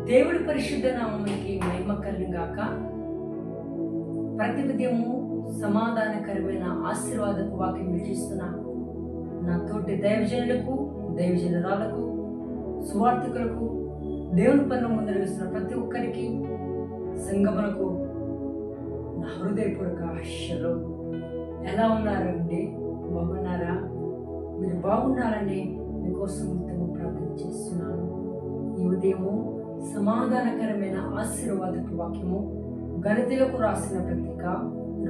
దేవుడి పరిశుద్ధ నామమునికి మహిమ కలుగును గాక. ప్రతిదినము సమాధానకరమైన ఆశీర్వాదపు వాక్యం వీక్షిస్తున్న నా తోటి దైవజనులకు, దైవజనురాలకు, సువార్థికులకు, దేవుని పనుల ముందు నడుస్తున్న ప్రతి ఒక్కరికి, సంగములకు నా హృదయపూర్వక ఆశలు. ఎలా ఉన్నారండి? బాగున్నారా? మీరు బాగున్నారని మీకోసం ఉత్తమ ప్రార్థన చేస్తున్నాను. ఈ ఉదయము సమాధానకరమైన ఆశీర్వాదపు వాక్యము గలతీయులకు రాసిన పత్రిక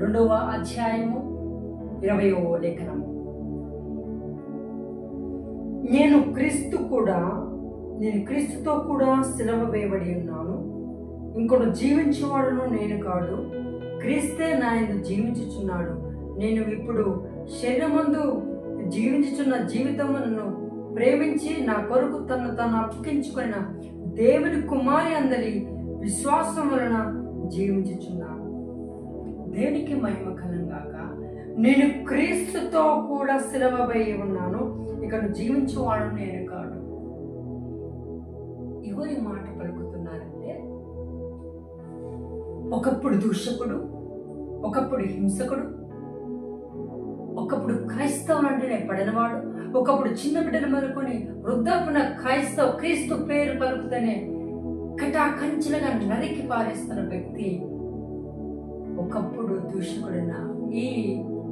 2వ అధ్యాయము 20వ లేఖనము. నేను క్రీస్తుతో కూడా సిలువ వేయబడి ఉన్నాను. ఇంకొకడు జీవించేవాడును నేను కాడు, క్రీస్తే నా యందు జీవించుచున్నాడు. నేను ఇప్పుడు శరీరమందు జీవించుచున్న జీవితమును ప్రేమించి నా కొరకు తను అప్పగించుకున్న దేవుని కుమారి అందరి విశ్వాసం వలన జీవించుచున్నాను. దేవునికి మహిమ కలుగుగాక. నేను క్రీస్తుతో కూడా సిలువ వేయి ఉన్నాను, ఇక జీవించేవాడు నేను కాడు. ఎవరి మాట పలుకుతున్నారంటే, ఒకప్పుడు దూషకుడు, ఒకప్పుడు హింసకుడు, ఒకప్పుడు క్రైస్తవులు అంటేనే పడినవాడు, ఒకప్పుడు చిన్న బిడ్డలు మొదలుకొని వృద్ధాపున క్రీస్తు పేరు పలుకుతూనే కటాకంచులుగా నరికి పారేస్తున్న వ్యక్తి, ఒకప్పుడు దూషకుడైన ఈ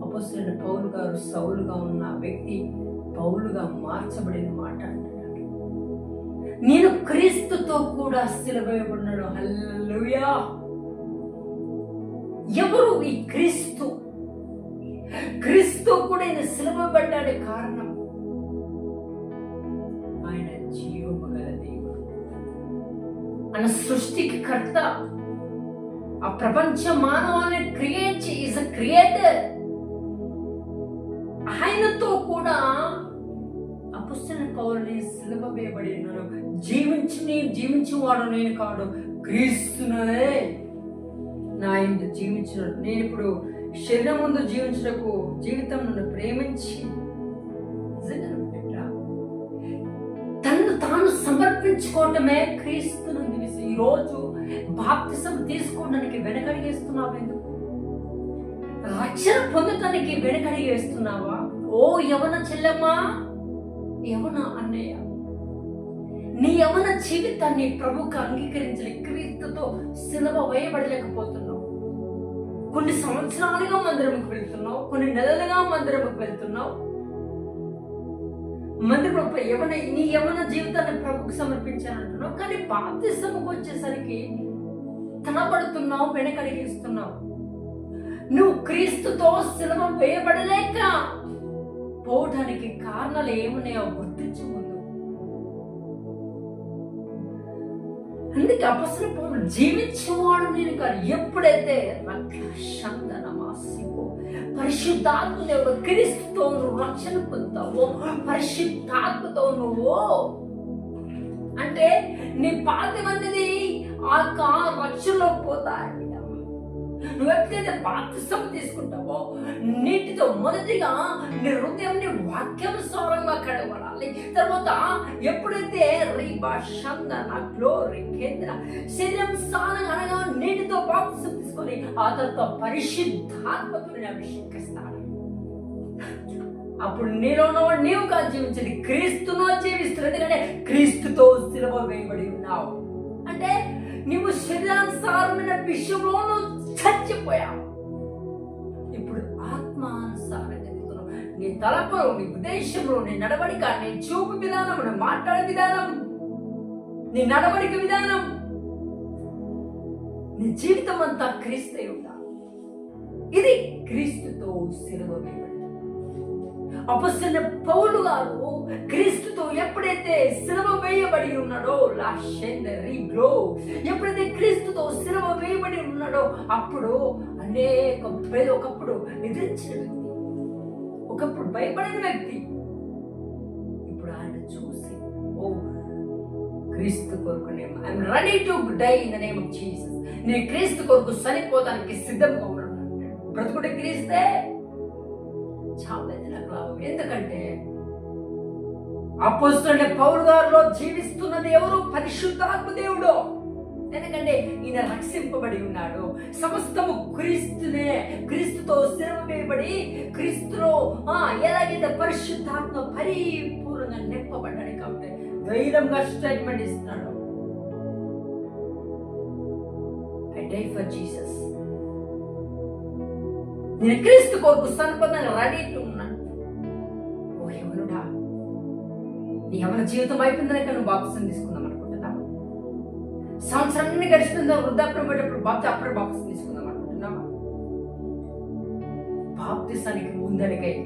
అపొస్తలుడైన పౌలు గారు సౌలుగా ఉన్న వ్యక్తి పౌలుగా మార్చబడిన మాట అంటున్నాడు. నేను క్రీస్తుతో కూడా సిలువ వేయబడినాడు. హల్లెలూయా! ఎవరు ఈ క్రీస్తు? క్రీస్తు కూడా ఆయన సిలువ పడ్డాడే కారణం. ఆయన జీవము గల దేవుడు, ఆయన సృష్టికి కర్త, ఆ ప్రపంచ మానవాన్ని క్రియేట్ ఈజ్ అ క్రియేటర్. ఆయనతో కూడా అపొస్తలుడైన పౌలుని సిలువ వేయబడి ఉన్నాను. జీవించేవాడు నేను కాడు, క్రీస్తునే నా యందు జీవించినాడు. నేను ఇప్పుడు శరీరం ముందు జీవించటకు జీవితం నన్ను ప్రేమించి తను తాను సమర్పించుకోవటమే క్రీస్తునందు. ఈ రోజు బాప్తిసం తీసుకోవడానికి వెనకడిగేస్తున్నావు ఎందుకు? రక్షణ పొందటానికి వెనకడిగేస్తున్నావా? ఓ యవన చెల్లెమ్మా, యవన అన్నయ్య, నీ యవన జీవితాన్ని ప్రభువుకు అంగీకరించలే, క్రీస్తుతో సిలువ వేయబడలేకపోతున్నావు. కొన్ని సంవత్సరాలుగా మందిరంకి వెళ్తున్నావు, కొన్ని నెలలుగా మందిరంకి వెళ్తున్నావు. మందిరం నీ యవన జీవితాన్ని ప్రభుకు సమర్పించానంటున్నావు, కానీ బాప్తిసముకు వచ్చేసరికి తనపడుతున్నావు, వెనకడిగిస్తున్నావు. నువ్వు క్రీస్తుతో సిలువ వేయబడలేక పోవటానికి కారణాలు ఏమున్నాయో గుర్తించు ముందు. అందుకే అపొస్తలుడైన పౌలు జీవించేవాడు నేను కాదు. ఎప్పుడైతే పరిశుద్ధాత్మ దేవుడు క్రీస్తుతో నువ్వు రక్షణ పొందుతావో, పరిశుద్ధాత్మతో నువ్వు అంటే నీ పాతమన్నది ఆ రక్షణలో పోతాయి. నువ్వు ఎప్పుడైతే బాప్తిసం తీసుకుంటావో, నీటితో మొదటిగా నీ హృదయాన్ని వాక్యానుసారంగా కడగబడాలి. తర్వాత ఎప్పుడైతే శరీరం స్నానం అనగా నీటితో బాప్తిసం తీసుకొని ఆ తర్వాత పరిశుద్ధాత్మతో అభిషేకిస్తాడు. అప్పుడు నీలో ఉన్నవాడు నీవు కాదు జీవించండి, క్రీస్తును జీవిస్తున్నావు. ఎందుకంటే క్రీస్తుతో సిలువ వేయబడి ఉన్నావు. అంటే నువ్వు శరీరానుసారమైన విషయంలోనూ చచ్చిపోయావు. ఇప్పుడు ఆత్మానుసారంగా దిగుతున్నావు. నీ తలపులో, నీ ఉద్దేశంలో, నీ నడవడిక, నీ చూపు విధానం, నీ మాట్లాడే విధానం, నీ నడవడిక విధానం, నీ జీవితం అంతా క్రీస్తు ఉండాలి. ఇది క్రీస్తుతో సిలువ వేయబడి. అపొస్తలుడైన పౌలు గారు క్రీస్తుతో ఎప్పుడైతే సిలువ వేయబడి ఉన్నాడో, ఎప్పుడైతే క్రీస్తుతో సిలువ వేయబడి ఉన్నాడో అప్పుడు ఒకప్పుడు నిద్రించిన వ్యక్తి, ఒకప్పుడు భయపడిన వ్యక్తి, ఇప్పుడు ఆయన చూసి ఓ క్రీస్తు కొరకు I'm ready to die in the name of Jesus. నేను క్రీస్తు కొరకు చనిపోవడానికి సిద్ధంగా ఉన్నాను. బ్రతుకుడు క్రీస్తే చాలా నాకు లాభం. ఎందుకంటే అపొస్తలుడైన పౌలు గారిలో జీవిస్తున్నది ఎవరు? పరిశుద్ధాత్మ దేవుడు. ఎందుకంటే ఈయన రక్షింపబడి ఉన్నాడు. సమస్తము క్రీస్తునే, క్రీస్తుతో స్థిరం వేయబడి క్రీస్తులో ఎలాగైతే పరిశుద్ధాత్మ పరిపూర్ణంగా నింపబడ్డాడు కాబట్టి ధైర్యంగా స్టేట్మెంట్ ఇస్తున్నాడు. I die for Jesus. నేను క్రీస్తు కొరకు సన్పదంగా రెడీగా ఉన్నాను. ఓ యవనుడా, నీ యవన జీవితం అయిపోయిందనే నువ్వు బాప్తిసం తీసుకుందాం అనుకుంటున్నావా? సంవత్సరాన్ని గడిచిందా వృద్ధాప్యం పడేటప్పుడు అప్పుడు బాప్తిసం తీసుకుందాం అనుకుంటున్నావా? బాప్తిసానికి ముందడిగాయి,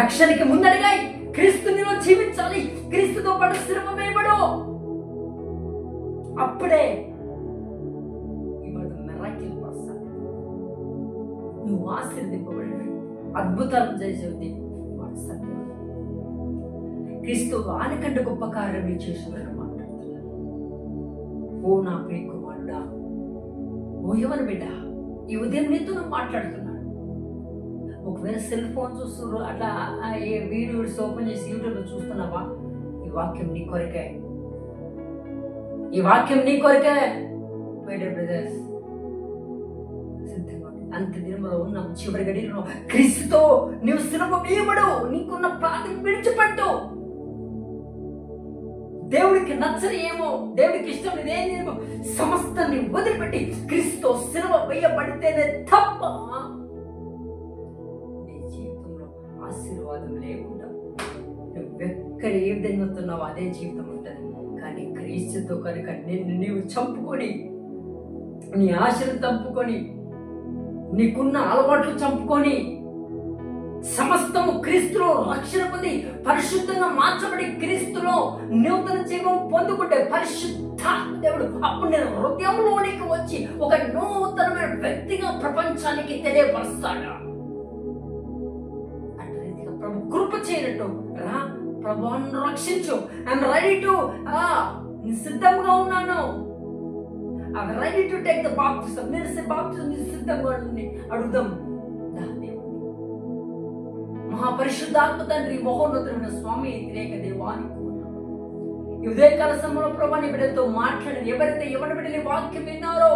రక్షణకి ముందడిగాయి. క్రీస్తునిలో జీవించాలి, క్రీస్తుతో పాటు స్థిరమ వేయబడు. అప్పుడే నువ్వు ఆశీర్వదింపబడి అద్భుతాలు చేసేది సత్యం. క్రీస్తు వానికంటే గొప్ప కార్యం చేసిందని మాట్లాడుతున్నాను. ఓ నా ప్రియ కుమారుడా, ఓ యవన బిడ్డ, ఈ ఉదయం నీతో నువ్వు మాట్లాడుతున్నాడు. ఒకవేళ సెల్ ఫోన్ చూస్తూ అట్లా ఏ వీడియోస్ ఓపెన్ చేసి యూట్యూబ్లో చూస్తున్నావా? ఈ వాక్యం నీ కొరకే, ఈ వాక్యం నీ కొరకే. బ్రదర్స్, అంత దినములో ఉన్నాం, చివరి గడిలో క్రీస్తుతో నీవు స్థిరమ వేయబడు. నీకున్న ప్రాణం విడిచిపెట్టు. దేవుడికి నచ్చని ఏమో, దేవుడికి ఇష్టం లేదేమో సమస్తాన్ని వదిలిపెట్టి క్రీస్తుతో స్థిరమ వేయబడితేనే తప్ప నీ జీవితంలో ఆశీర్వాదం లేకుండా నువ్వెక్కడ ఏ విధంగా ఉన్నావో అదే జీవితం ఉంటుంది. కానీ క్రీస్తుతో కనుక నిన్ను నీవు చంపుకొని, నీ ఆశను చంపుకొని, నీకున్న అలవాట్లు చంపుకొని, సమస్తము క్రీస్తులో రక్షణ పొంది పరిశుద్ధంగా మార్చబడి క్రీస్తులో నూతన జీవం పొందుకుంటే పరిశుద్ధ దేవుడు అప్పుడు నేను హృదయంలోనికి వచ్చి ఒక నూతనమైన వ్యక్తిగా ప్రపంచానికి తెలియపరుస్తాడు. అటు రీతిగా ప్రభు కృప చేయనట్టు రా ప్రభు రక్షించు. ఐఎమ్ రెడీ టు సిద్ధంగా ఉన్నాను. I'm ready to take the baptism. నేను బాప్తిజం సిద్ధంగా అడుగుదాం. మహాపరిశుద్ధాత్మ తండ్రి, మహోన్నతమైన స్వామి, వ్యతిరేక దేవానికి ఈ ఉదయకాల సమయంలో ప్రభా నీ బిడ్డలతో మాట్లాడి ఎవరైతే ఎవరి బిడ్డని వాక్యం విన్నారో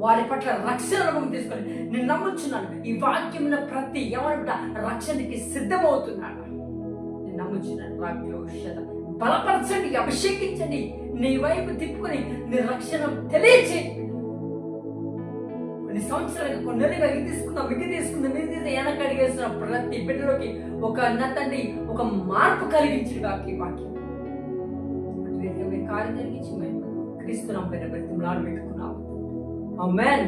వారి పట్ల రక్షణ అనుభవం తీసుకొని నేను నమ్ముచున్నాను. ఈ వాక్యం ప్రతి ఎవరి బిడ్డ రక్షణకి సిద్ధమవుతున్నాడు. నేను నమ్ముచున్నాను. వాక్యం బలపరచండి, అభిషేకించండి, నీ వైపు తిప్పుకొని నీ రక్షణ తెలియచేయండి. కొన్ని సంవత్సరాలుగా కొన్ని నెలలుగా ఇది తీసుకుందాం వెనక అడిగేసిన ప్రతి బిడ్డలోకి ఒక తండ్రి ఒక మార్పు కలిగించిన వాక్యం కార్యం జరిగించి క్రీస్తు నామమున బ్రతిమలాడి పెట్టుకున్నాము. ఆమేన్.